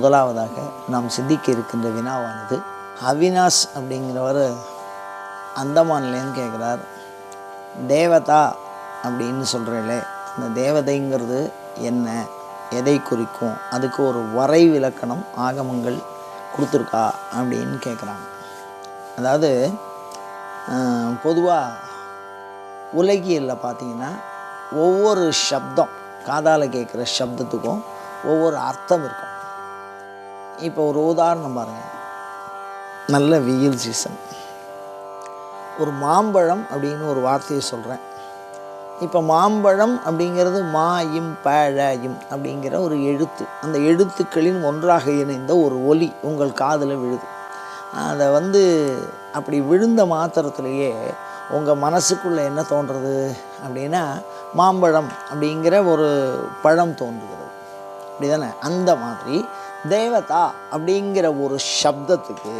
முதலாவதாக நாம் சிந்திக்க இருக்கின்ற வினாவானது, அவினாஷ் அப்படிங்கிறவர் அந்தமான்லேருந்து கேட்குறார், தேவதா அப்படின்னு சொல்கிறீங்களே, அந்த தேவதைங்கிறது என்ன, எதை குறிக்கும், அதுக்கு ஒரு வரை விலக்கணம் ஆகமங்கள் கொடுத்துருக்கா அப்படின்னு கேட்குறாங்க. அதாவது பொதுவாக உலகியலில் பார்த்திங்கன்னா ஒவ்வொரு சப்தம், காதால் கேட்குற சப்தத்துக்கும் ஒவ்வொரு அர்த்தம் இருக்கும். இப்போ ஒரு உதாரணம் பாருங்கள், நல்ல வெயில் சீசன், ஒரு மாம்பழம் அப்படின்னு ஒரு வார்த்தையை சொல்கிறேன். இப்போ மாம்பழம் அப்படிங்கிறது மாயும் பழையும் அப்படிங்கிற ஒரு எழுத்து, அந்த எழுத்துக்களின் ஒன்றாக இணைந்த ஒரு ஒலி உங்கள் காதில் விழுது. அதை அப்படி விழுந்த மாத்திரத்திலேயே உங்கள் மனசுக்குள்ளே என்ன தோன்றுறது அப்படின்னா, மாம்பழம் அப்படிங்கிற ஒரு பழம் தோன்றுகிறது, அப்படி தானே? அந்த மாதிரி தேவதா அப்படிங்கிற ஒரு சப்தத்துக்கு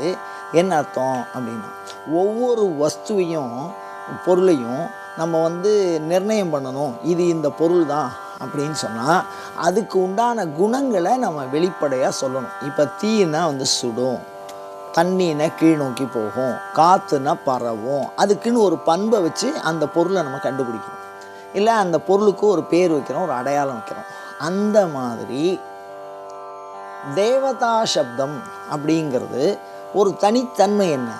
என்ன அர்த்தம் அப்படின்னா, ஒவ்வொரு வஸ்துவையும் பொருளையும் நம்ம நிர்ணயம் பண்ணணும், இது இந்த பொருள் தான் அப்படின்னு சொன்னால் அதுக்கு உண்டான குணங்களை நம்ம வெளிப்படையாக சொல்லணும். இப்போ தீனா சுடும், தண்ணினா கீழ் நோக்கி போகும், காற்றுனா பரவும், அதுக்குன்னு ஒரு பண்பை வச்சு அந்த பொருளை நம்ம கண்டுபிடிக்கணும். இல்லை அந்த பொருளுக்கு ஒரு பேர் வைக்கிறோம், ஒரு அடையாளம் வைக்கிறோம். அந்த மாதிரி தேவதா சப்தம் அப்படிங்கிறது ஒரு தனித்தன்மை என்ன.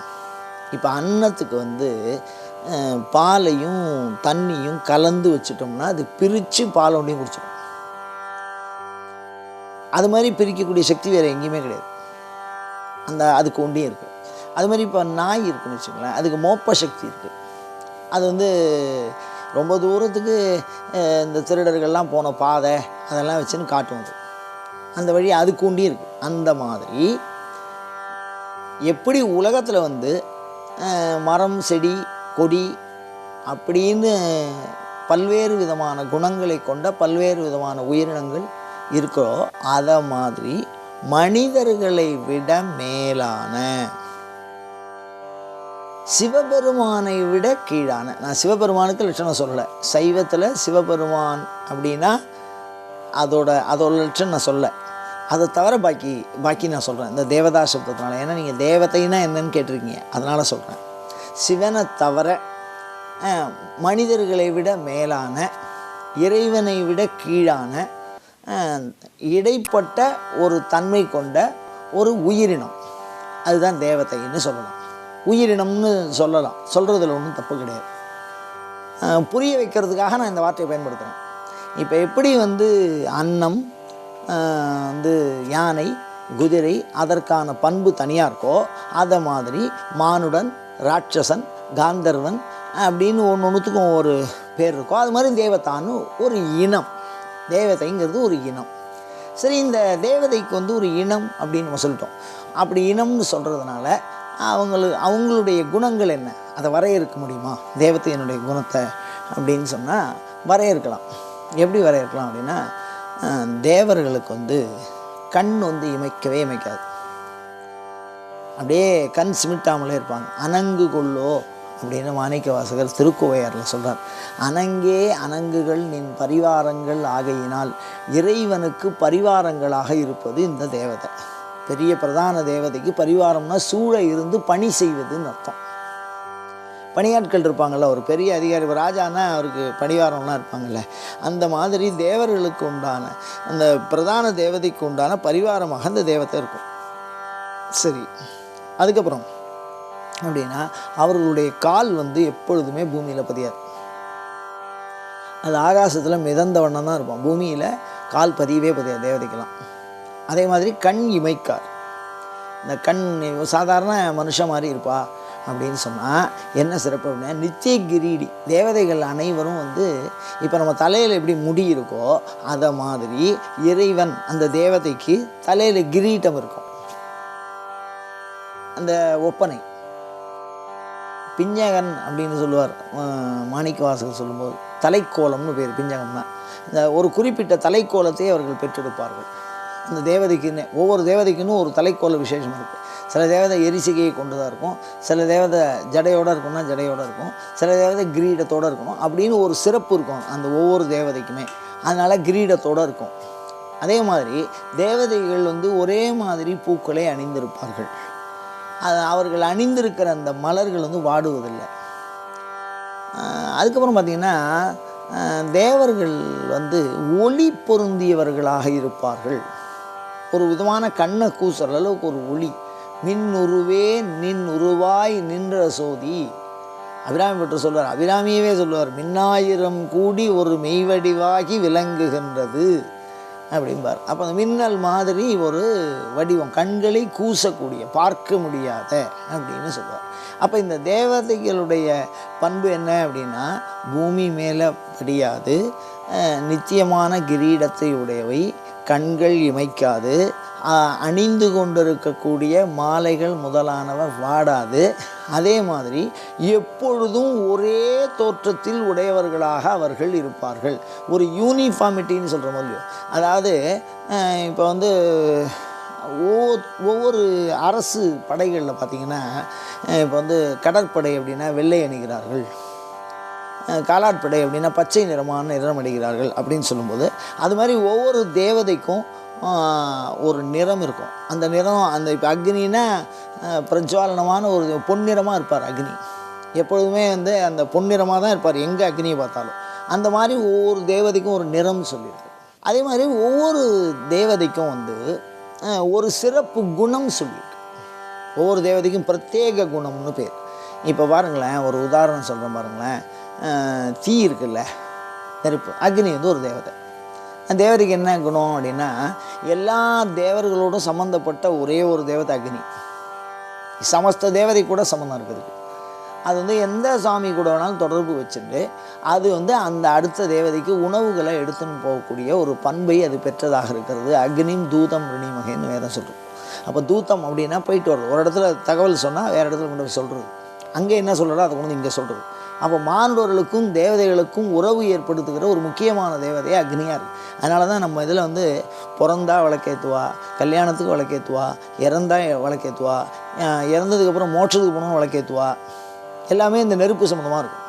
இப்போ அன்னத்துக்கு பாலையும் தண்ணியும் கலந்து வச்சுட்டோம்னா அது பிரித்து பால் ஒன்றையும் குடிச்சிடும். அது மாதிரி பிரிக்கக்கூடிய சக்தி வேறு எங்கேயுமே கிடையாது, அதுக்கு ஒன்றையும் இருக்குது. அது மாதிரி இப்போ நாய் இருக்குதுன்னு வச்சுக்கோங்களேன், அதுக்கு மோப்ப சக்தி இருக்குது. அது ரொம்ப தூரத்துக்கு இந்த திருடர்கள்லாம் போன பாதை அதெல்லாம் வச்சுன்னு காட்டும், அந்த வழி அதுக்கு ஒன்றியும் இருக்குது. அந்த மாதிரி எப்படி உலகத்தில் மரம் செடி கொடி அப்படின்னு பல்வேறு விதமான குணங்களை கொண்ட பல்வேறு விதமான உயிரினங்கள் இருக்கோ, அதை மாதிரி மனிதர்களை விட மேலான, சிவபெருமானை விட கீழான, நான் சிவபெருமானுக்கு லட்சணம் சொல்லலை, சைவத்தில் சிவபெருமான் அப்படின்னா அதோட லட்சணம் நான் சொல்ல, அதை தவிர பாக்கி நான் சொல்கிறேன் இந்த தேவதா சப்தத்தினால. ஏன்னா நீங்கள் தேவதைன்னா என்னன்னு கேட்டிருக்கீங்க, அதனால் சொல்கிறேன். சிவனை தவிர மனிதர்களை விட மேலான, இறைவனை விட கீழான, இடைப்பட்ட ஒரு தன்மை கொண்ட ஒரு உயிரினம், அதுதான் தேவதைன்னு சொல்லலாம். உயிரினம்னு சொல்லலாம், சொல்கிறதுல ஒன்றும் தப்பு கிடையாது. புரிய வைக்கிறதுக்காக நான் இந்த வார்த்தையை பயன்படுத்துகிறேன். இப்போ எப்படி அன்னம் யானை குதிரை அதற்கான பண்பு தனியாக இருக்கோ, அதை மாதிரி மானுடன் ராட்சசன் காந்தர்வன் அப்படின்னு ஒன்றுத்துக்கும் ஒரு பேர் இருக்கோ, அது மாதிரி தேவதான்னு ஒரு இனம். தேவதைங்கிறது ஒரு இனம். சரி, இந்த தேவதைக்கு ஒரு இனம் அப்படின்னு நம்ம சொல்லிட்டோம். அப்படி இனம்னு சொல்கிறதுனால அவங்களுடைய குணங்கள் என்ன, அதை வரையறுக்க முடியுமா? தேவதையினுடைய குணத்தை அப்படின்னு சொன்னால் வரையறுக்கலாம். எப்படி வரையறுக்கலாம் அப்படின்னா, தேவர்களுக்கு கண் இமைக்கவே இமைக்காது, அப்படியே கண் சிமிட்டாமலே இருப்பாங்க. அணங்கு கொள்ளோ அப்படின்னு மாணிக்க வாசகர் திருக்கோவையாரில் சொல்கிறார். அணங்கே அணங்குகள் நின் பரிவாரங்கள் ஆகையினால் இறைவனுக்கு பரிவாரங்களாக இருப்பது இந்த தேவதை. பெரிய பிரதான தேவதைக்கு பரிவாரம்னா சூழ இருந்து பணி செய்வதுன்னு அர்த்தம். பணியாட்கள் இருப்பாங்கள்ல, ஒரு பெரிய அதிகாரி, ஒரு ராஜானா அவருக்கு பணிவாரம்லாம் இருப்பாங்கள்ல, அந்த மாதிரி தேவர்களுக்கு உண்டான அந்த பிரதான தேவதைக்கு உண்டான பரிவாரமாக அந்த தேவதை இருக்கும். சரி, அதுக்கப்புறம் அப்படின்னா அவர்களுடைய கால் எப்பொழுதுமே பூமியில் பதியாது, அது ஆகாசத்தில் மிதந்த வண்ணம் தான் இருக்கும், பூமியில் கால் பதியவே பதியாது தேவதைக்கெல்லாம். அதே மாதிரி கண் இமைக்கார். இந்த கண் சாதாரண மனுஷன் மாதிரி இருப்பா அப்படின்னு சொன்னால் என்ன சிறப்பு அப்படின்னா, நித்திய கிரீடி. தேவதைகள் அனைவரும் இப்போ நம்ம தலையில் எப்படி முடி இருக்கோ அதை மாதிரி இறைவன் அந்த தேவதைக்கு தலையில் கிரீட்டம் இருக்கும், அந்த ஒப்பனை. பிஞ்சகன் அப்படின்னு சொல்லுவார் மாணிக்க வாசகர் சொல்லும்போது, தலைக்கோலம்னு பேர். பிஞ்சகம்னா இந்த ஒரு குறிப்பிட்ட தலைக்கோலத்தை அவர்கள் பெற்றெடுப்பார்கள். அந்த தேவதைக்குன்னு ஒவ்வொரு தேவதைக்குன்னு ஒரு தலைக்கோல விசேஷம் இருக்குது. சில தேவதை எரிசிகையை கொண்டு தான் இருக்கும், சில தேவதை ஜடையோடு இருக்கும்னா ஜடையோடு இருக்கும், சில தேவதை கிரீடத்தோடு இருக்கணும் அப்படின்னு ஒரு சிறப்பு இருக்கும் அந்த ஒவ்வொரு தேவதைக்குமே. அதனால் கிரீடத்தோடு இருக்கும். அதே மாதிரி தேவதைகள் வந்து ஒரே மாதிரி பூக்களை அணிந்திருப்பார்கள். அது அவர்கள் அணிந்திருக்கிற அந்த மலர்கள் வந்து வாடுவதில்லை. அதுக்கப்புறம் பார்த்திங்கன்னா தேவர்கள் வந்து ஒளி பொருந்தியவர்களாக இருப்பார்கள். ஒரு விதமான கண்ணை கூசுற அளவுக்கு ஒரு ஒளி. மின் உருவே நின் உருவாய் நின்ற சோதி. அபிராமி பற்றி சொல்வார், அபிராமியவே சொல்லுவார், மின்னாயிரம் கூடி ஒரு மெய்வடிவாகி விளங்குகின்றது அப்படிம்பார். அப்போ அந்த மின்னல் மாதிரி ஒரு வடிவம், கண்களை கூசக்கூடிய, பார்க்க முடியாத அப்படின்னு சொல்லுவார். அப்போ இந்த தேவதைகளுடைய பண்பு என்ன அப்படின்னா, பூமி மேலே படியாது, நித்தியமான கிரீடத்தை உடையவை, கண்கள் இமைக்காது, அணிந்து கொண்டிருக்கக்கூடிய மாலைகள் முதலானவை வாடாது, அதே மாதிரி எப்பொழுதும் ஒரே தோற்றத்தில் உடையவர்களாக அவர்கள் இருப்பார்கள். ஒரு யூனிஃபார்மிட்டின்னு சொல்கிற மாதிரி. அதாவது இப்போ வந்து ஒவ்வொரு அரசு படைகளில் பார்த்திங்கன்னா, இப்போ வந்து கடற்படை அப்படின்னா வெள்ளை அணிகிறார்கள், காலாட்படை அப்படின்னா பச்சை நிறமான நிறம் அணிகிறார்கள் அப்படின்னு சொல்லும்போது, அது மாதிரி ஒவ்வொரு தேவதைக்கும் ஒரு நிறம் இருக்கும். அந்த நிறம், அந்த இப்போ அக்னின்னா பிரஜ்வாலனமான ஒரு பொன்னிறமாக இருப்பார் அக்னி. எப்பொழுதுமே வந்து அந்த பொன்னிறமாக தான் இருப்பார் எங்கே அக்னியை பார்த்தாலும். அந்த மாதிரி ஒவ்வொரு தேவதைக்கும் ஒரு நிறம் சொல்லியிருக்கு. அதே மாதிரி ஒவ்வொரு தேவதைக்கும் வந்து ஒரு சிறப்பு குணம் சொல்லியிருக்கு. ஒவ்வொரு தேவதைக்கும் பிரத்யேக குணம்னு பேர். இப்போ பாருங்களேன், ஒரு உதாரணம் சொல்கிறேன் பாருங்களேன். தீ இருக்குல்ல, நெருப்பு, அக்னி வந்து ஒரு தேவதை. அந்த தேவதைக்கு என்ன குணம் அப்படின்னா, எல்லா தேவர்களோடும் சம்மந்தப்பட்ட ஒரே ஒரு தேவதை அக்னி. சமஸ்த தேவதை கூட சம்மந்தம் இருக்குது. அது வந்து எந்த சாமி கூட வேணாலும் தொடர்பு வச்சுட்டு அது வந்து அந்த அடுத்த தேவதைக்கு உணவுகளை எடுத்துன்னு போகக்கூடிய ஒரு பண்பை அது பெற்றதாக இருக்கிறது. அக்னிம் தூதம் ரிணிமகைன்னு வேற சொல்கிறோம். அப்போ தூத்தம் அப்படின்னா போயிட்டு வர்றது, ஒரு இடத்துல தகவல் சொன்னால் வேறு இடத்துல கொண்டு போய் சொல்கிறது, அங்கே என்ன சொல்கிறதோ அதை கொண்டு இங்கே சொல்கிறது. அப்போ மானுடர்களுக்கும் தேவதைகளுக்கும் உறவு ஏற்படுத்துகிற ஒரு முக்கியமான தேவதையே அக்னியாக இருக்குது. அதனால தான் நம்ம இதில் வந்து பிறந்தா விளக்கேற்றுவா, கல்யாணத்துக்கு விளக்கேற்றுவா, இறந்தா விளக்கேற்றுவா, இறந்ததுக்கப்புறம் மோட்சத்துக்கு போகணும்னு விளக்கேற்றுவா, எல்லாமே இந்த நெருப்பு சம்மந்தமாக இருக்கும்.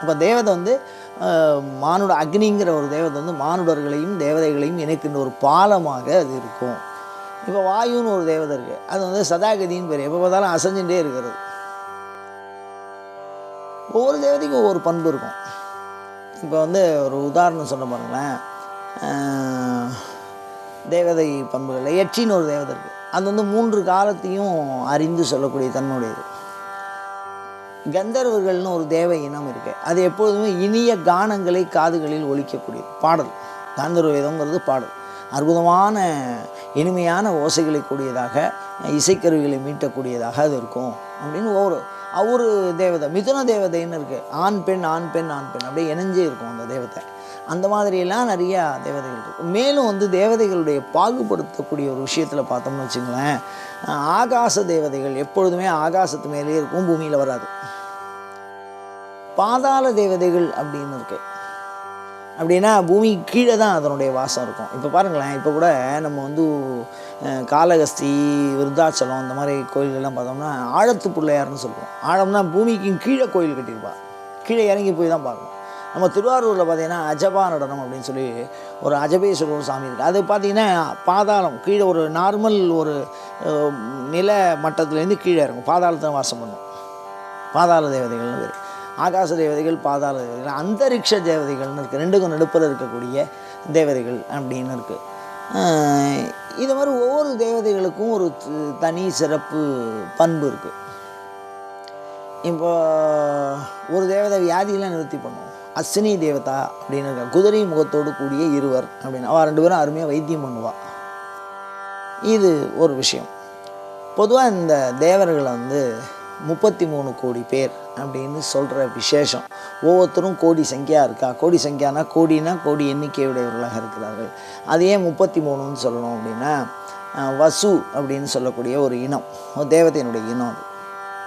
அப்போ தேவதை வந்து மானுட அக்னிங்கிற ஒரு தேவதை வந்து மானுடர்களையும் தேவதைகளையும் இணைக்கின்ற ஒரு பாலமாக அது இருக்கும். இப்போ வாயுன்னு ஒரு தேவதை இருக்குது, அது வந்து சதாகதின்னு பேர், எப்போ பார்த்தாலும் அசைஞ்சுட்டே இருக்கிறது. ஒவ்வொரு தேவதைக்கும் ஒவ்வொரு பண்பு இருக்கும். இப்போ வந்து ஒரு உதாரணம் சொல்ல பாருங்களேன், தேவதை பண்புகளில் யட்சின்னு ஒரு தேவதை இருக்குது. அது வந்து 3 காலத்தையும் அறிந்து சொல்லக்கூடிய தன்மையுடையது. கந்தர்வர்கள்னு ஒரு தேவ இனம் இருக்குது. அது எப்பொழுதுமே இனிய கானங்களை காதுகளில் ஒலிக்கக்கூடியது. பாடல், காந்தர்வ வேதம்ங்கிறது பாடல். அற்புதமான இனிமையான ஓசைகளை கூடியதாக, இசைக்கருவிகளை மீட்டக்கூடியதாக அது இருக்கும் அப்படின்னு ஒவ்வொரு தேவதை. மிதுன தேவதைன்னு இருக்குது, ஆண் பெண் ஆண் பெண் ஆண் பெண் அப்படியே இணைஞ்சே இருக்கும் அந்த தேவதை. அந்த மாதிரியெல்லாம் நிறையா தேவதைகள் இருக்குது. மேலும் வந்து தேவதைகளுடைய பாகுபடுத்தக்கூடிய ஒரு விஷயத்தில் பார்த்தோம்னு வச்சுங்களேன், ஆகாச தேவதைகள் எப்பொழுதுமே ஆகாசத்து மேலேயே இருக்கும், பூமியில் வராது. பாதாள தேவதைகள் அப்படின்னு இருக்குது. அப்படின்னா பூமி கீழே தான் அதனுடைய வாசம் இருக்கும். இப்போ பாருங்களேன், இப்போ கூட நம்ம வந்து காளகஸ்தி, விருத்தாச்சலம் இந்த மாதிரி கோயில்கள்லாம் பார்த்தோம்னா ஆழத்து பிள்ளையார்னு சொல்லுவோம். ஆழம்னா பூமிக்கு கீழே கோயில் கட்டியிருப்பா, கீழே இறங்கி போய் தான் பார்க்கணும். நம்ம திருவாரூரில் பார்த்திங்கன்னா அஜபா நடனம் அப்படின்னு சொல்லி ஒரு அஜபேஸ்வரர் சாமி இருக்குது. அது பார்த்திங்கன்னா பாதாளம் கீழே, ஒரு நார்மல் ஒரு நில மட்டத்துலேருந்து கீழே இருக்கும், பாதாளத்தை வாசம் பண்ணும். பாதாள தேவதைகள்னு பேர். ஆகாச தேவதைகள், பாதாள தேவதைகள், அந்தரிக்ஷ தேவதைகள்னு இருக்குது. ரெண்டுக்கும் நடுப்பில் இருக்கக்கூடிய தேவதைகள் அப்படின்னு இருக்குது. இது மாதிரி ஒவ்வொரு தேவதைகளுக்கும் ஒரு தனி சிறப்பு பண்பு இருக்குது. இப்போ ஒரு தேவதை வியாதியெல்லாம் நிவர்த்தி பண்ணுவோம். அஸ்வினி தேவதா அப்படின்னு இருக்கா, குதிரை முகத்தோடு கூடிய இருவர் அப்படின்னு. அவள் 2 பேரும் அருமையாக வைத்தியம் பண்ணுவாள். இது ஒரு விஷயம். பொதுவாக இந்த தேவர்களை வந்து 33 கோடி பேர் அப்படின்னு சொல்கிற விசேஷம். ஒவ்வொருத்தரும் கோடி சங்கியா இருக்கா, கோடி சங்கியானா கோடினா கோடி எண்ணிக்கையுடையவர்களாக இருக்கிறார்கள். அது ஏன் 33ன்னு சொல்லணும் அப்படின்னா, வசு அப்படின்னு சொல்லக்கூடிய ஒரு இனம், ஒரு தேவதையினுடைய இனம்.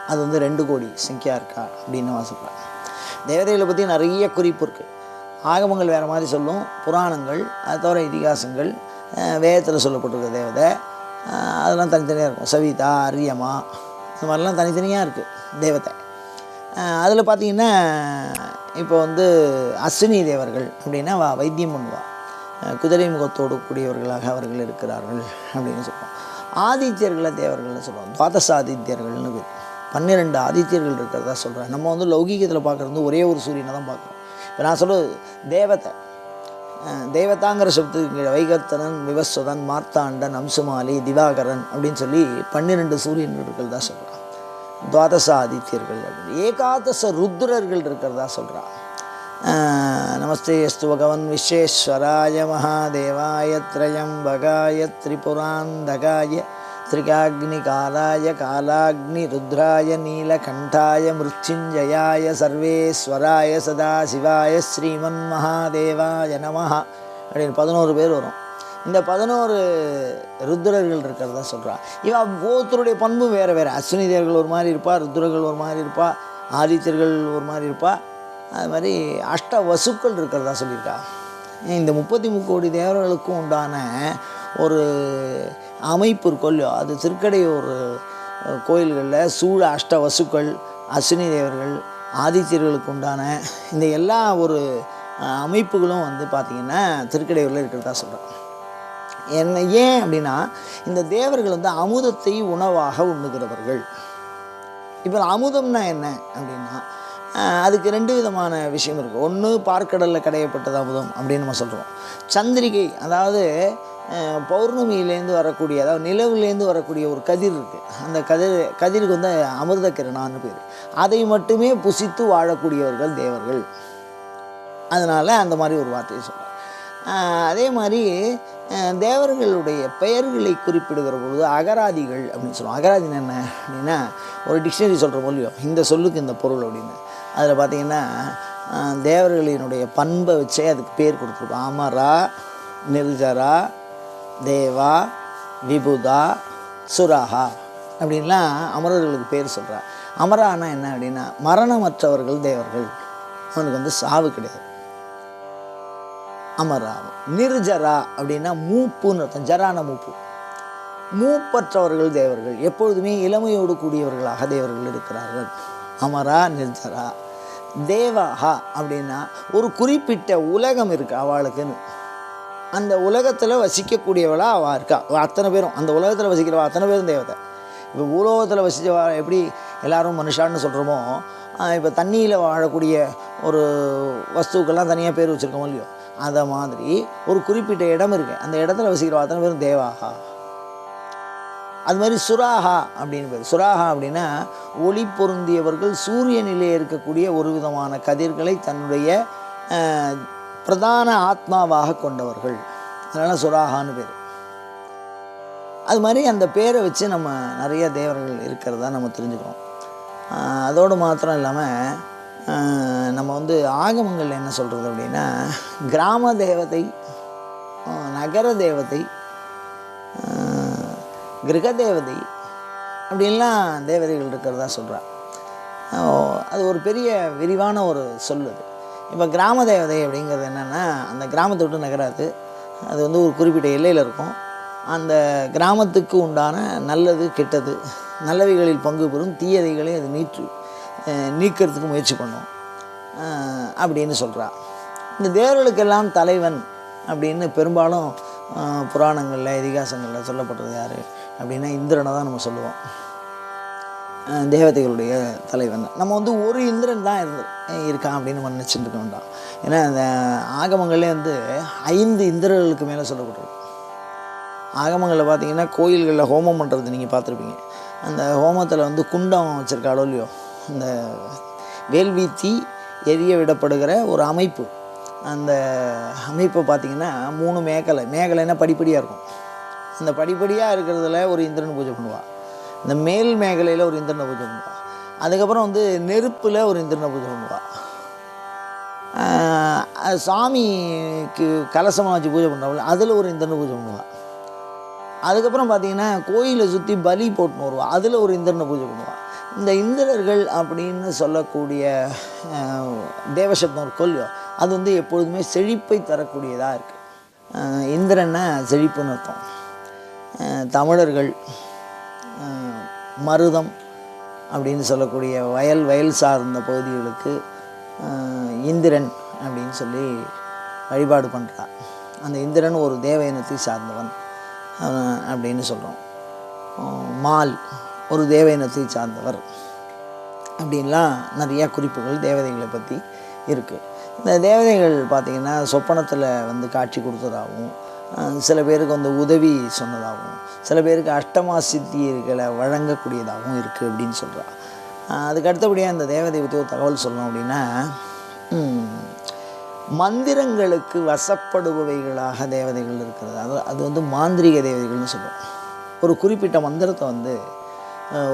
அது வந்து 2 கோடி சங்கியா இருக்கா அப்படின்னு வாசிப்பாங்க. தேவதைகளை பற்றி நிறைய குறிப்பு இருக்குது. ஆகமங்கள் வேறு மாதிரி சொல்லும், புராணங்கள், அது தவிர இதிகாசங்கள், வேதத்தில் சொல்லப்பட்டிருக்க தேவதை அதெல்லாம் தனித்தனியாக இருக்கும். சவிதா, அரியமா, இந்த மாதிரிலாம் தனித்தனியாக இருக்குது தேவதை. அதில் பார்த்திங்கன்னா இப்போ வந்து அஸ்வினி தேவர்கள் அப்படின்னா வைத்தியம் பண்ணுவாள். குதிரை முகத்தோடு கூடியவர்களாக அவர்கள் இருக்கிறார்கள் அப்படின்னு சொல்லுவோம். ஆதித்யர்களை தேவர்கள்னு சொல்லுவோம். துவாதச ஆதித்யர்கள்னு பேர். 12 ஆதித்யர்கள் இருக்கிறதா சொல்கிறேன். நம்ம வந்து லௌகீகத்தில் பார்க்குறது ஒரே ஒரு சூரியனை தான் பார்க்குறோம். இப்போ நான் சொல்கிறது தேவத்தை, தேவதாங்கிற சப்தத்துக்கு வைகர்த்தனன், விவஸ்வதன், மார்த்தாண்டன், அம்சுமாலி, திவாகரன் அப்படின்னு சொல்லி 12 சூரியன்கள் இருக்கிறதா சொல்கிறான். துவாதச ஆதித்யர்கள் அப்படின்னு. ஏகாதச ருத்ரர்கள் இருக்கிறதா சொல்கிறான். நமஸ்தே அஸ்து பகவன் விஸ்வேஸ்வராய மகாதேவாய த்ரயம்பகாய திரிபுராந்தகாய திரிகாக்னிகாலாய காலாக்னி ருத்ராய நீலகண்டாய மிருத்யுஞ்சயாய சர்வேஸ்வராய சதாசிவாய ஸ்ரீமன் மகாதேவாய நமஹ அப்படின்னு 11 பேர் வரும். இந்த 11 ருத்ரர்கள் இருக்கிறதா சொல்கிறான். இவன் ஒவ்வொருத்தருடைய பண்பு வேறு வேறு. அஸ்வினி தேவர்கள் ஒரு மாதிரி இருப்பா, ருத்ரர்கள் ஒரு மாதிரி இருப்பா, ஆதித்யர்கள் ஒரு மாதிரி இருப்பா. அது மாதிரி அஷ்ட வசுக்கள் இருக்கிறதா சொல்லியிருக்கா. இந்த 33 கோடி தேவர்களுக்கும் உண்டான ஒரு அமைப்பு இருக்கொல்லையோ, அது திருக்கடையூர் கோயில்களில் சூழ அஷ்ட வசுக்கள், அஸ்வினி தேவர்கள், ஆதித்யர்களுக்கு உண்டான இந்த எல்லா ஒரு அமைப்புகளும் வந்து பார்த்திங்கன்னா திருக்கடையூரில் இருக்கிறதா சொல்கிறேன். ஏன் அப்படின்னா இந்த தேவர்கள் வந்து அமுதத்தை உணவாக உண்ணுகிறவர்கள். இப்போ அமுதம்னா என்ன அப்படின்னா அதுக்கு 2 விதமான விஷயம் இருக்குது. ஒன்று பார்க்கடலில் கடையப்பட்டது அமுதம் அப்படின்னு நம்ம சொல்கிறோம். சந்திரிகை, அதாவது பௌர்ணமியிலேருந்து வரக்கூடிய, அதாவது நிலவுலேருந்து வரக்கூடிய ஒரு கதிர் இருக்குது. அந்த கதிருக்கு வந்து அமிர்த கிரணான்னு பேர். அதை மட்டுமே புசித்து வாழக்கூடியவர்கள் தேவர்கள். அதனால் அந்த மாதிரி ஒரு வார்த்தையை சொல்கிறேன். அதே மாதிரி தேவர்களுடைய பெயர்களை குறிப்பிடுகிற பொழுது அகராதிகள் அப்படின்னு சொல்லுவோம். அகராதின்னு என்ன அப்படின்னா ஒரு டிக்ஷனரி சொல்கிற போலியோ இந்த சொல்லுக்கு இந்த பொருள் அப்படின்னு. அதில் பார்த்திங்கன்னா தேவர்களினுடைய பண்பை வச்சே அதுக்கு பேர் கொடுத்துருக்கோம். அமரா, நிர்ஜரா, தேவா, விபுதா, சுராஹா அப்படின்லாம் அமரர்களுக்கு பேர் சொல்கிறா. அமரானா என்ன அப்படின்னா மரணமற்றவர்கள் தேவர்கள், அவனுக்கு வந்து சாவு கிடையாது. அமரா. நிர்ஜரா அப்படின்னா மூப்புன்னு அர்த்தம். ஜரான மூப்பு. மூப்பற்றவர்கள் தேவர்கள், எப்பொழுதுமே இளமையோடு கூடியவர்களாக தேவர்கள் இருக்கிறார்கள். அமரா, நிர்ஜரா. தேவாஹா அப்படின்னா ஒரு குறிப்பிட்ட உலகம் இருக்குது அவளுக்குன்னு. அந்த உலகத்தில் வசிக்கக்கூடியவளாக அவள் இருக்கா. அத்தனை பேரும் அந்த உலகத்தில் வசிக்கிறவா அத்தனை பேரும் தேவதை. இப்போ உலகத்தில் வசிச்சவா எப்படி எல்லாரும் மனுஷான்னு சொல்கிறோமோ, இப்போ தண்ணியில் வாழக்கூடிய ஒரு வஸ்துக்கெல்லாம் தனியாக பேர் வச்சுருக்கோமோ இல்லையோ, அதை மாதிரி ஒரு குறிப்பிட்ட இடம் இருக்குது. அந்த இடத்துல வசிக்கிறவா அத்தனை பேரும் தேவாகா. அது மாதிரி சுராஹா அப்படின்னு பேர். சுராஹா அப்படின்னா ஒளி பொருந்தியவர்கள், சூரியனிலே இருக்கக்கூடிய ஒரு விதமான கதிர்களை தன்னுடைய பிரதான ஆத்மாவாக கொண்டவர்கள், அதனால் சுராஹான்னு பேர். அது மாதிரி அந்த பேரை வச்சு நம்ம நிறைய தேவர்கள் இருக்கிறதா நம்ம தெரிஞ்சுக்கிறோம். அதோடு மாத்திரம் இல்லாமல் நம்ம வந்து ஆகமங்கள் என்ன சொல்கிறது அப்படின்னா கிராம தேவதை, நகர தேவதை, கிரக தேவதை அப்படின்லாம் தேவதைகள் இருக்கிறதா சொல்கிறார். அது ஒரு பெரிய விரிவான ஒரு சொல்லுது. இப்போ கிராம தேவதை அப்படிங்கிறது என்னென்னா அந்த கிராமத்தை விட்டு நகராது. அது வந்து ஒரு குறிப்பிட்ட எல்லையில் இருக்கும். அந்த கிராமத்துக்கு உண்டான நல்லது கெட்டது, நல்லவைகளில் பங்கு பெறும், தீயதைகளை அது நீக்கிறதுக்கு முயற்சி பண்ணும் அப்படின்னு சொல்கிறா. இந்த தேவர்களுக்கெல்லாம் தலைவன் அப்படின்னு பெரும்பாலும் புராணங்களில், இதிகாசங்களில் சொல்லப்படுறது யார் அப்படின்னா இந்திரனை தான் நம்ம சொல்லுவோம். தேவதைகளுடைய தலைவன். நம்ம வந்து ஒரு இந்திரன் தான் இருக்கான் அப்படின்னு நம்ம நினச்சிட்டு இருக்க வேண்டாம். ஏன்னா அந்த ஆகமங்களே வந்து 5 இந்திரர்களுக்கு மேலே சொல்லப்பட்டிருக்கு. ஆகமங்களில் பார்த்தீங்கன்னா கோயில்களில் ஹோமம் பண்ணுறது நீங்கள் பார்த்துருப்பீங்க. அந்த ஹோமத்தில் வந்து குண்டம் வச்சுருக்காளோ இல்லையோ, அந்த வேள்வீத்தி எரிய விடப்படுகிற ஒரு அமைப்பு. அந்த அமைப்பை பார்த்திங்கன்னா 3 மேகலைன்னா படிப்படியாக இருக்கும். அந்த படிப்படியாக இருக்கிறதுல ஒரு இந்திரன் பூஜை பண்ணுவாள். இந்த மேல் மேகலையில் ஒரு இந்திரனை பூஜை பண்ணுவாள். அதுக்கப்புறம் வந்து நெருப்பில் ஒரு இந்திரனை பூஜை பண்ணுவாள். சாமிக்கு கலசமாக வச்சு பூஜை பண்ணுறாள், அதில் ஒரு இந்திரனை பூஜை பண்ணுவாள். அதுக்கப்புறம் பார்த்திங்கன்னா கோயிலை சுற்றி பலி போட்டுன்னு வருவாள், அதில் ஒரு இந்திரனை பூஜை பண்ணுவாள். இந்த இந்திரர்கள் அப்படின்னு சொல்லக்கூடிய தேவசப்தம் ஒரு கொல்லியோ, அது வந்து எப்பொழுதுமே செழிப்பை தரக்கூடியதாக இருக்குது. இந்திரன்னா செழிப்புன்னு அர்த்தம். தமிழர்கள் மருதம் அப்படின்னு சொல்லக்கூடிய வயல் சார்ந்த பகுதிகளுக்கு இந்திரன் அப்படின்னு சொல்லி வழிபாடு பண்ணுறா. அந்த இந்திரன் ஒரு தேவ இனத்தை சார்ந்தவன் அப்படின்னு சொல்கிறோம். மால் ஒரு தேவ இனத்தை சார்ந்தவர் அப்படின்லாம் நிறையா குறிப்புகள் தேவதைகளை பற்றி இருக்குது. இந்த தேவதைகள் பார்த்திங்கன்னா சொப்பனத்தில் வந்து காட்சி கொடுத்ததாகவும், சில பேருக்கு வந்து உதவி சொன்னதாகவும், சில பேருக்கு அஷ்டமா சித்திகளை வழங்கக்கூடியதாகவும் இருக்குது அப்படின்னு சொல்கிறா. அதுக்கு அடுத்தபடியாக அந்த தேவதை பற்றி ஒரு தகவல் சொல்லணும் அப்படின்னா, மந்திரங்களுக்கு வசப்படுபவைகளாக தேவதைகள் இருக்கிறது. அது வந்து மாந்திரிக தேவதைகள்னு சொல்லுவோம். ஒரு குறிப்பிட்ட மந்திரத்தை வந்து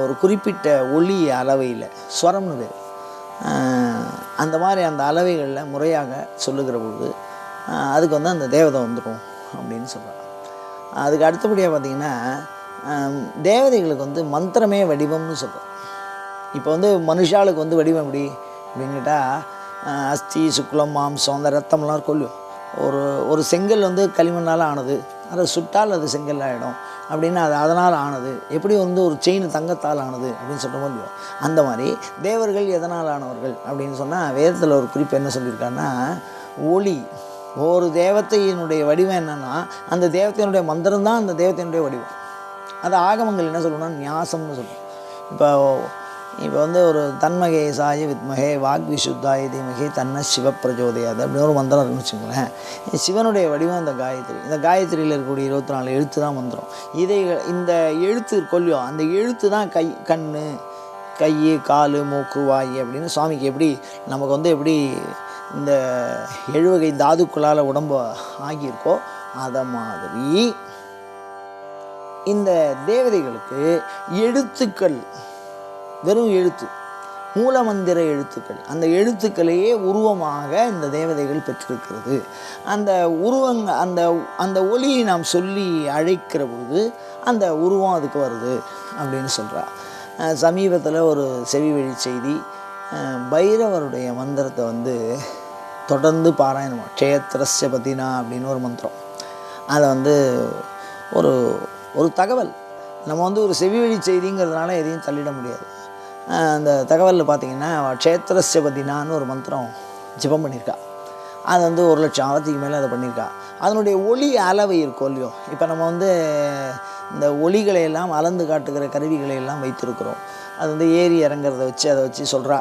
ஒரு குறிப்பிட்ட ஒலி அளவையில் ஸ்வரம்னு பேர், அந்த மாதிரி அந்த அளவைகளில் முறையாக சொல்லுகிற பொழுது அதுக்கு வந்து அந்த தேவதை வந்துடும் அப்படின்னு சொல்கிறாங்க. அதுக்கு அடுத்தபடியாக பார்த்திங்கன்னா தேவதைகளுக்கு வந்து மந்திரமே வடிவம்னு சொல்கிறோம். இப்போ வந்து மனுஷாளுக்கு வந்து வடிவம் எப்படி அப்படின்னு கேட்டால், அஸ்தி சுக்லம் மாம்சம் அந்த ரத்தம்லாம் கொல்லும். ஒரு செங்கல் வந்து களிமண்ணால் ஆனது, அதை சுட்டால் அது செங்கல் ஆகிடும் அப்படின்னா அது அதனால் ஆனது. எப்படி வந்து ஒரு செயின் தங்கத்தால் ஆனது அப்படின்னு சொல்கிறோமோ இல்லையோ, அந்த மாதிரி தேவர்கள் எதனால் ஆனவர்கள் அப்படின்னு சொன்னால் வேதத்தில் ஒரு குறிப்பு என்ன சொல்லியிருக்காருன்னா, ஒளி. ஒரு தேவத்தையினுடைய வடிவம் என்னென்னா அந்த தேவத்தையினுடைய மந்திரம் தான் அந்த தேவத்தையினுடைய வடிவம். அது ஆகமங்கள் என்ன சொல்லணும்னா ஞாசம்னு சொல்லுவோம். இப்போ வந்து ஒரு தன்மகேசாய வித்மகே வாக் விசுத்தாய தீமகே தன்ன சிவப்பிரஜோதயாது அப்படின்னு ஒரு மந்திரம் இருக்குன்னு வச்சுக்கோங்களேன். சிவனுடைய வடிவம் இந்த காயத்ரி. இந்த காயத்ரியில் இருக்கக்கூடிய 24 எழுத்து தான் மந்திரம். இந்த எழுத்து கொல்லியும் அந்த எழுத்து தான் கண், கை, கால், மூக்கு, வாய் அப்படின்னு சுவாமிக்கு எப்படி நமக்கு வந்து எப்படி இந்த 7 வகை தாதுக்களால் உடம்பு ஆகியிருக்கோ அதை மாதிரி இந்த தேவதைகளுக்கு எழுத்துக்கள், வெறும் எழுத்து, மூலமந்திர எழுத்துக்கள், அந்த எழுத்துக்களையே உருவமாக இந்த தேவதைகள் பெற்றிருக்கிறது. அந்த அந்த ஒலியை நாம் சொல்லி அழைக்கிற பொழுது அந்த உருவம் அதுக்கு வருது அப்படின்னு சொல்கிறா. சமீபத்தில் ஒரு செவி வழி செய்தி, பைரவருடைய மந்திரத்தை வந்து தொடர்ந்து பாராயணம், க்ஷேத்திரஸ்ய பதினா அப்படின்னு ஒரு மந்திரம். அதை வந்து ஒரு தகவல் நம்ம வந்து ஒரு செவி வழி செய்திங்கிறதுனால எதையும் தள்ளிட முடியாது. அந்த தகவலில் பார்த்திங்கன்னா க்ஷேத்திரஸ்ய பதினான்னு ஒரு மந்திரம் ஜெபம் பண்ணியிருக்கா. அது வந்து 1,00,000 ஆவத்துக்கு மேலே அதை பண்ணியிருக்கா. அதனுடைய ஒளி அளவை இருக்கும் இல்லையோ, இப்போ நம்ம வந்து இந்த ஒளிகளை எல்லாம் அளந்து காட்டுகிற கருவிகளை எல்லாம் வைத்திருக்கிறோம். அது வந்து ஏறி இறங்கிறத வச்சு அதை வச்சு சொல்கிறா,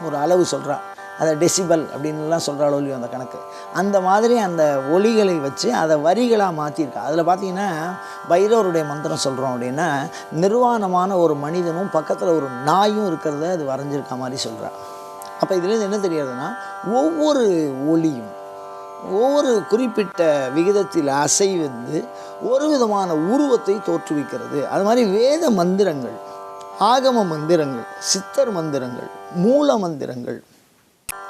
ஒரு அளவு சொல்கிறா, அதை டெசிபல் அப்படின்லாம் சொல்கிறாளோ இல்லையோ அந்த கணக்கு. அந்த மாதிரி அந்த ஒலிகளை வச்சு அதை வரிகளாக மாற்றிருக்கா. அதில் பார்த்திங்கன்னா பைரவருடைய மந்திரம் சொல்கிறோம் அப்படின்னா நிர்வாணமான ஒரு மனிதனும் பக்கத்தில் ஒரு நாயும் இருக்கிறத அது வரைஞ்சிருக்க மாதிரி சொல்கிறா. அப்போ இதுலேருந்து என்ன தெரியாதுன்னா, ஒவ்வொரு ஒலியும் ஒவ்வொரு குறிப்பிட்ட விகிதத்தில் அசைவது ஒரு விதமான உருவத்தை தோற்றுவிக்கிறது. அது மாதிரி வேத மந்திரங்கள், ஆகம மந்திரங்கள், சித்தர் மந்திரங்கள், மூல மந்திரங்கள்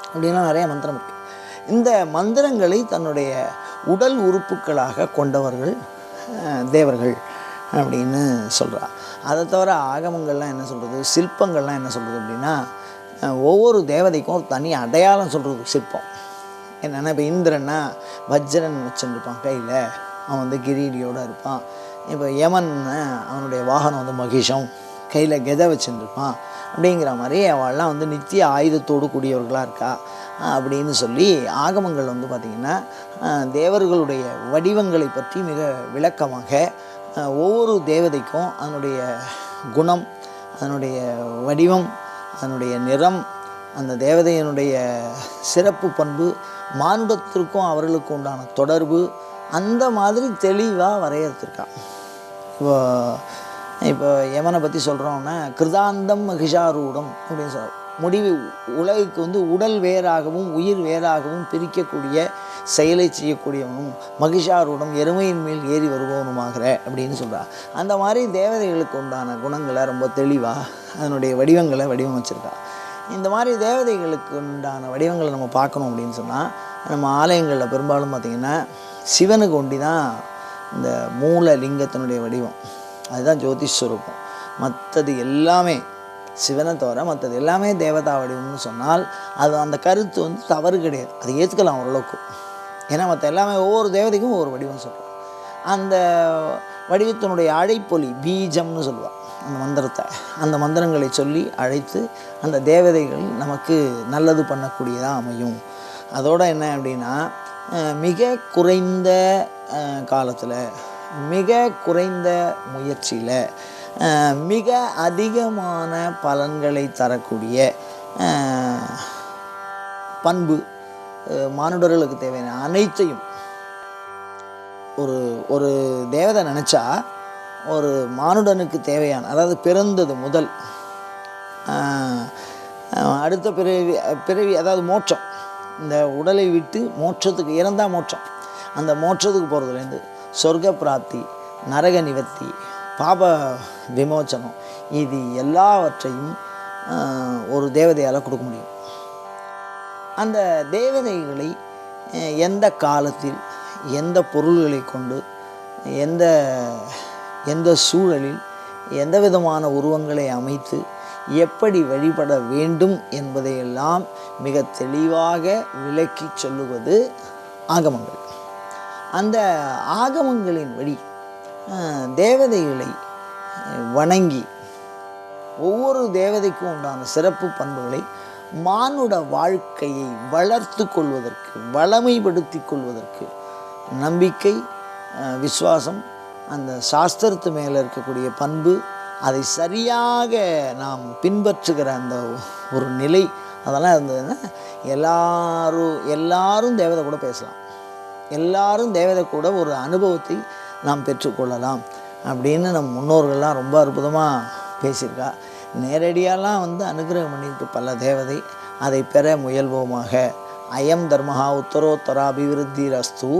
அப்படின்லாம் நிறைய மந்திரம் இருக்குது. இந்த மந்திரங்களை தன்னுடைய உடல் உறுப்புகளாக கொண்டவர்கள் தேவர்கள் அப்படின்னு சொல்கிறா. அதை தவிர ஆகமங்கள்லாம் என்ன சொல்கிறது, சிற்பங்கள்லாம் என்ன சொல்கிறது அப்படின்னா, ஒவ்வொரு தேவதைக்கும் ஒரு தனி அடையாளம் சொல்கிறது சிற்பம். என்னென்னா, இப்போ இந்திரன்னா வஜ்ரன் வச்சுருப்பான் கையில், அவன் வந்து கிரீடியோடு இருப்பான். இப்போ யமன் அவனுடைய வாகனம் வந்து மகிஷம், கையில் கெதை வச்சுருப்பான். அப்படிங்கிற மாதிரி அவள்லாம் வந்து நித்திய ஆயுதத்தோடு கூடியவர்களாக இருக்கா அப்படின்னு சொல்லி ஆகமங்கள் வந்து பார்த்திங்கன்னா தேவர்களுடைய வடிவங்களை பற்றி மிக விளக்கமாக ஒவ்வொரு தேவதைக்கும் அதனுடைய குணம், அதனுடைய வடிவம், அதனுடைய நிறம், அந்த தேவதையினுடைய சிறப்பு பண்பு, மானுடத்திற்கும் அவர்களுக்கு உண்டான தொடர்பு, அந்த மாதிரி தெளிவாக வரையறுத்திருக்கா. இப்போ யமனை பற்றி சொல்கிறோம்னா கிருதாந்தம் மகிஷாரூடம் அப்படின்னு சொல்கிறோம். முடிவு உலகுக்கு வந்து உடல் வேறாகவும் உயிர் வேறாகவும் பிரிக்கக்கூடிய செயலை செய்யக்கூடியவனும், மகிஷாரூடம் எருமையின் மேல் ஏறி வருபவனுமாகிற அப்படின்னு சொல்கிறார். அந்த மாதிரி தேவதைகளுக்கு உண்டான குணங்களை ரொம்ப தெளிவாக அதனுடைய வடிவங்களை வடிவமைச்சிருக்கா. இந்த மாதிரி தேவதைகளுக்கு உண்டான வடிவங்களை நம்ம பார்க்கணும் அப்படின்னு சொன்னால், நம்ம ஆலயங்களில் பெரும்பாலும் பார்த்திங்கன்னா சிவனுக்கு ஒண்டி தான் இந்த மூல லிங்கத்தினுடைய வடிவம், அதுதான் ஜோதிஸ்வரூபம். மற்றது எல்லாமே சிவனை தவிர மற்றது எல்லாமே தேவதா வடிவம்னு சொன்னால் அது அந்த கருத்து வந்து தவறு கிடையாது, அதை ஏற்றுக்கலாம் ஓரளவுக்கு. ஏன்னா மற்ற எல்லாமே ஒவ்வொரு தேவதைக்கும் ஒவ்வொரு வடிவம் சொல்கிறோம். அந்த வடிவத்தினுடைய அழைப்பொலி பீஜம்னு சொல்லுவாள் அந்த மந்திரத்தை. அந்த மந்திரங்களை சொல்லி அழைத்து அந்த தேவதைகள் நமக்கு நல்லது பண்ணக்கூடியதாக அமையும். அதோடு என்ன அப்படின்னா, மிக குறைந்த காலத்தில், மிக குறைந்த முயற்சியில் மிக அதிகமான பலன்களை தரக்கூடிய பண்பு மானுடர்களுக்கு தேவையான அனைத்தையும் ஒரு ஒரு தேவதை நினச்சா ஒரு மானுடனுக்கு தேவையான, அதாவது பிறந்தது முதல் அடுத்த பிறவி அதாவது மோட்சம், இந்த உடலை விட்டு மோட்சத்துக்கு இறந்தால் மோட்சம், அந்த மோட்சத்துக்கு போகிறதுலேருந்து சொர்க்க பிராப்தி, நரக நிவர்த்தி, பாப விமோச்சனம், இது எல்லாவற்றையும் ஒரு தேவதையால் கொடுக்க முடியும். அந்த தேவதைகளை எந்த காலத்தில், எந்த பொருள்களை கொண்டு, எந்த சூழலில், எந்த விதமான உருவங்களை அமைத்து எப்படி வழிபட வேண்டும் என்பதையெல்லாம் மிக தெளிவாக விளக்கி சொல்லுவது ஆகமங்கள். அந்த ஆகமங்களின் வழி தேவதைகளை வணங்கி ஒவ்வொரு தேவதைக்கும் உண்டான சிறப்பு பண்புகளை மானுட வாழ்க்கையை வளர்த்து கொள்வதற்கு, வளமைப்படுத்தி கொள்வதற்கு நம்பிக்கை, விசுவாசம், அந்த சாஸ்திரத்து மேலே இருக்கக்கூடிய பண்பு, அதை சரியாக நாம் பின்பற்றுகிற அந்த ஒரு நிலை, அதெல்லாம் இருந்ததுன்னா எல்லாரும் தேவதை கூட பேசலாம், எல்லாரும் தேவதை கூட ஒரு அனுபவத்தை நாம் பெற்றுக்கொள்ளலாம் அப்படின்னு நம் முன்னோர்கள்லாம் ரொம்ப அற்புதமாக பேசியிருக்கா. நேரடியாலாம் அனுகிரகம் பண்ணியிருக்கு பல தேவதை. அதை பெற முயல்வோமாக. அயம் தர்மஹா உத்தரோத்தர அபிவிருத்தி ரஸ்து.